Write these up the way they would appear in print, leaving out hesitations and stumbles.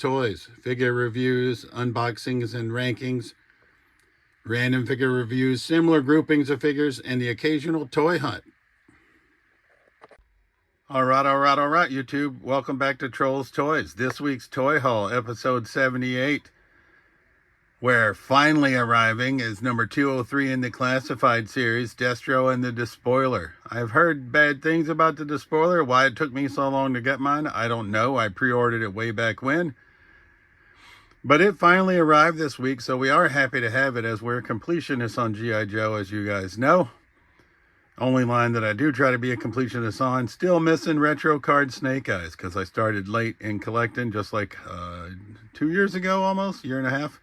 Toys, figure reviews, unboxings and rankings, random figure reviews, similar groupings of figures, and the occasional toy hunt. All right, YouTube. Welcome back to Trolls Toys. This week's toy haul, episode 78, where finally arriving is number 203 in the classified series, Destro and the Despoiler. I've heard bad things about the Despoiler. Why it took me so long to get mine, I don't know. I pre-ordered it way back when. But it finally arrived this week, so we are happy to have it, as we're completionists on G.I. Joe, as you guys know. Only line that I do try to be a completionist on. Still missing retro card Snake Eyes, because I started late in collecting, just like 2 years ago almost, year and a half.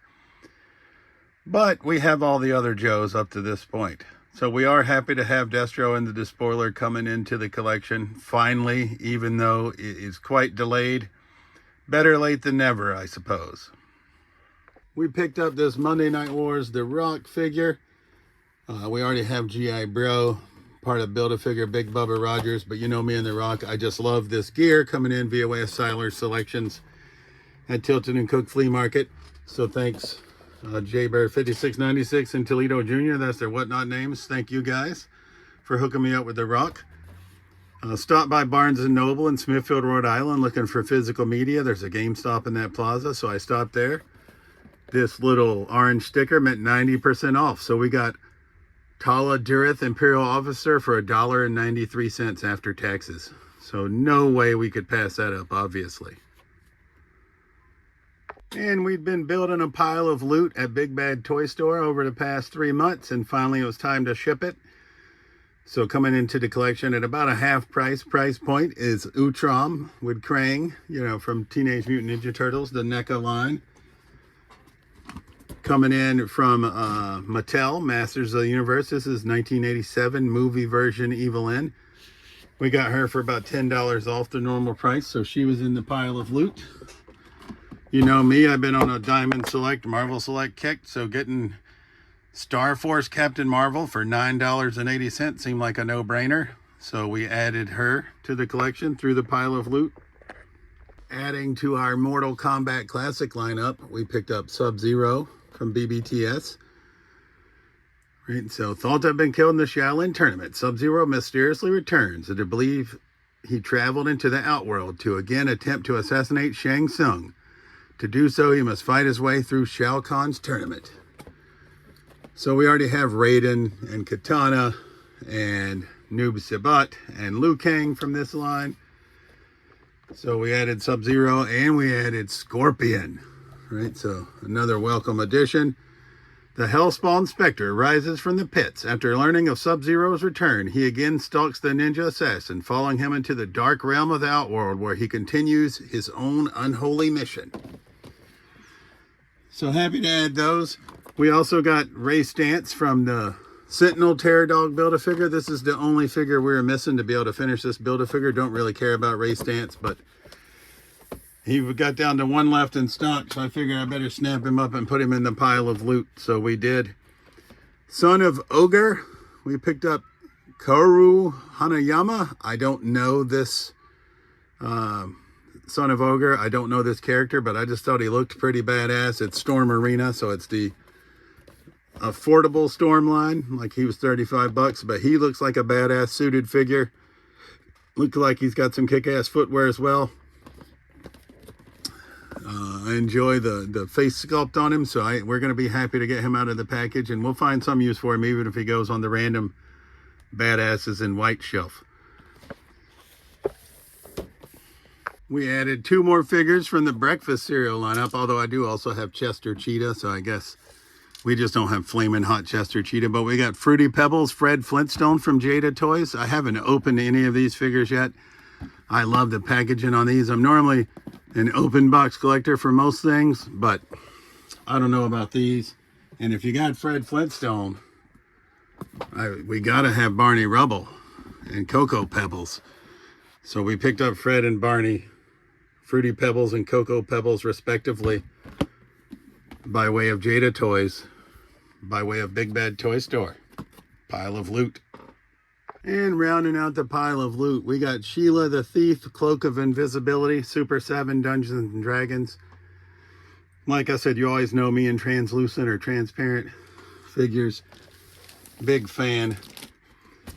But we have all the other Joes up to this point. So we are happy to have Destro and the Despoiler coming into the collection finally, even though it is quite delayed. Better late than never, I suppose. We picked up this Monday Night Wars The Rock figure. We already have G.I. Bro, part of Build-A-Figure Big Bubba Rogers, but you know me and The Rock. I just love this gear coming in via way of Siler Selections at Tilton and Cook Flea Market. So thanks, J-Bear 5696 and Toledo Jr. That's their whatnot names. Thank you guys for hooking me up with The Rock. Stop by Barnes & Noble in Smithfield, Rhode Island, looking for physical media. There's a GameStop in that plaza, so I stopped there. This little orange sticker meant 90% off. So we got Tala Durith Imperial Officer for $1.93 after taxes. So no way we could pass that up, obviously. And we'd been building a pile of loot at Big Bad Toy Store over the past 3 months, and finally it was time to ship it. So coming into the collection at about a half price point is Utrom with Krang, you know, from Teenage Mutant Ninja Turtles, the NECA line. Coming in from Mattel, Masters of the Universe. This is 1987 movie version Evil-Lyn. We got her for about $10 off the normal price, so she was in the pile of loot. You know me, I've been on a Diamond Select, Marvel Select kick, so getting Star Force Captain Marvel for $9.80 seemed like a no-brainer. So we added her to the collection through the pile of loot. Adding to our Mortal Kombat Classic lineup, we picked up Sub-Zero from BBTS. Right, so thought to have been killed in the Shaolin tournament, Sub-Zero mysteriously returns to believe he traveled into the Outworld to again attempt to assassinate Shang Tsung. To do so, he must fight his way through Shao Kahn's tournament. So we already have Raiden and Katana and Noob Saibot and Liu Kang from this line. So we added Sub-Zero and we added Scorpion. Right, so another welcome addition. The Hellspawn Spectre rises from the pits. After learning of Sub-Zero's return, he again stalks the ninja assassin, following him into the dark realm of the Outworld, where he continues his own unholy mission. So happy to add those. We also got Ray Stantz from the Sentinel Terror Dog Build-A-Figure. This is the only figure we were missing to be able to finish this Build-A-Figure. Don't really care about Ray Stantz, but he got down to one left in stock, so I figured I better snap him up and put him in the pile of loot. So we did. Son of Ogre, we picked up Kaoru Hanayama. I don't know this Son of Ogre. I don't know this character, but I just thought he looked pretty badass. It's Storm Arena, so it's the affordable Storm line. Like, he was 35 bucks, but he looks like a badass suited figure. Looks like he's got some kick-ass footwear as well. I enjoy the face sculpt on him, so we're going to be happy to get him out of the package, and we'll find some use for him even if he goes on the random badasses in white shelf. We added 2 more figures from the breakfast cereal lineup, although I do also have Chester Cheetah, so I guess we just don't have Flamin' Hot Chester Cheetah. But we got Fruity Pebbles Fred Flintstone from Jada Toys. I haven't opened any of these figures yet. I love the packaging on these. I'm normally an open box collector for most things, but I don't know about these. And if you got Fred Flintstone, we gotta have Barney Rubble and Cocoa Pebbles. So we picked up Fred and Barney, Fruity Pebbles and Cocoa Pebbles respectively, by way of Jada Toys, by way of Big Bad Toy Store. Pile of loot. And rounding out the pile of loot, we got Sheila the Thief, Cloak of Invisibility, Super 7 Dungeons and Dragons. Like I said, you always know me in translucent or transparent figures. Big fan.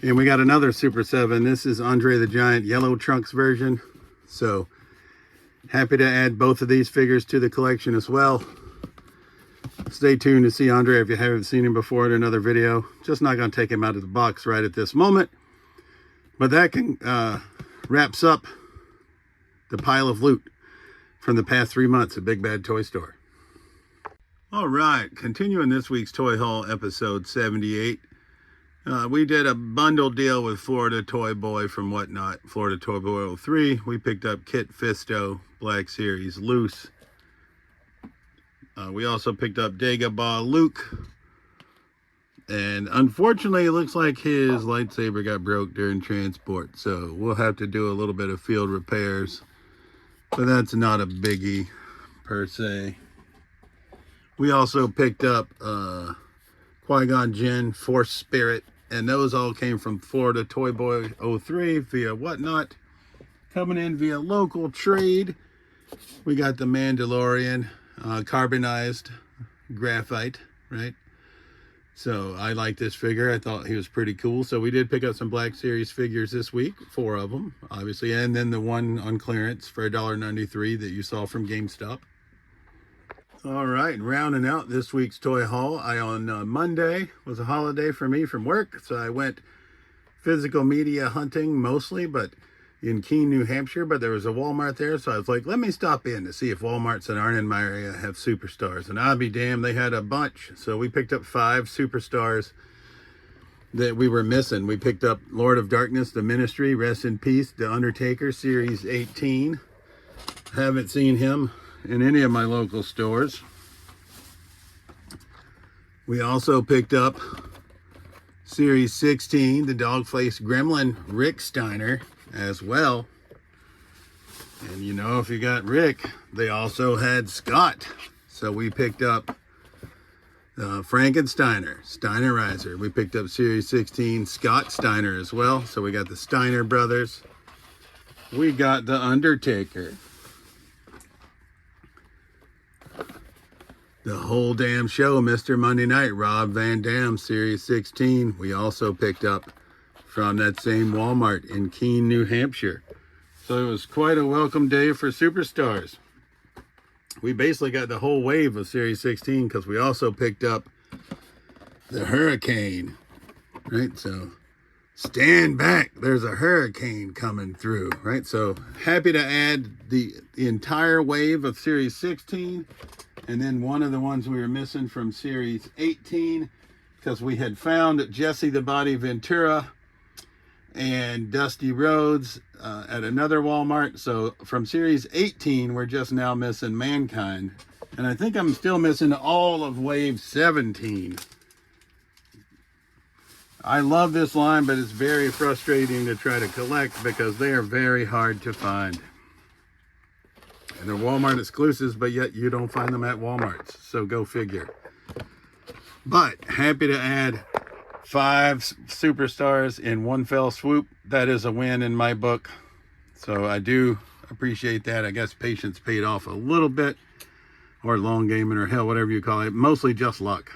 And we got another Super 7. This is Andre the Giant Yellow Trunks version. So happy to add both of these figures to the collection as well. Stay tuned to see Andre if you haven't seen him before in another video. Just not going to take him out of the box right at this moment. But that wraps up the pile of loot from the past 3 months at Big Bad Toy Store. All right, continuing this week's Toy Haul, episode 78. We did a bundle deal with Florida Toy Boy from Whatnot, Florida Toy Boy 03. We picked up Kit Fisto, Black Series, Loose. We also picked up Dagobah Luke. And unfortunately, it looks like his lightsaber got broke during transport. So we'll have to do a little bit of field repairs. But that's not a biggie, per se. We also picked up Qui-Gon Jinn, Force Spirit. And those all came from Florida Toy Boy 03 via Whatnot. Coming in via local trade. We got the Mandalorian, carbonized graphite, right? So I like this figure. I thought he was pretty cool. So we did pick up some Black Series figures this week, 4 of them, obviously. And then the one on clearance for $1.93 that you saw from GameStop. All right, rounding out this week's toy haul. On Monday was a holiday for me from work. So I went physical media hunting mostly, but in Keene, New Hampshire, but there was a Walmart there. So I was like, let me stop in to see if Walmarts that aren't in my area have Superstars. And I'll be damned, they had a bunch. So we picked up 5 Superstars that we were missing. We picked up Lord of Darkness, The Ministry, Rest in Peace, The Undertaker, Series 18. Haven't seen him in any of my local stores. We also picked up Series 16, the Dog-Faced Gremlin, Rick Steiner, as well. And you know, if you got Rick, they also had Scott. So we picked up Frankensteiner, Steinerizer. We picked up Series 16 Scott Steiner as well. So we got the Steiner brothers. We got the Undertaker. The whole damn show, Mr. Monday Night, Rob Van Dam, Series 16. We also picked up from that same Walmart in Keene, New Hampshire. So it was quite a welcome day for Superstars. We basically got the whole wave of Series 16 because we also picked up the Hurricane, right? So stand back, there's a hurricane coming through, right? So happy to add the entire wave of Series 16. And then one of the ones we were missing from Series 18 because we had found Jesse the Body Ventura and Dusty Rhodes at another Walmart. So from Series 18, we're just now missing Mankind. And I think I'm still missing all of Wave 17. I love this line, but it's very frustrating to try to collect because they are very hard to find. And they're Walmart exclusives, but yet you don't find them at Walmarts. So go figure. But happy to add 5 Superstars in one fell swoop. That is a win in my book. So I do appreciate that. I guess patience paid off a little bit. Or long gaming, or hell, whatever you call it. Mostly just luck.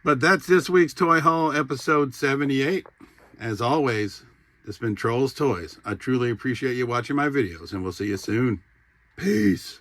But that's this week's Toy Haul, episode 78. As always, it's been Trolls Toys. I truly appreciate you watching my videos, and we'll see you soon. Peace.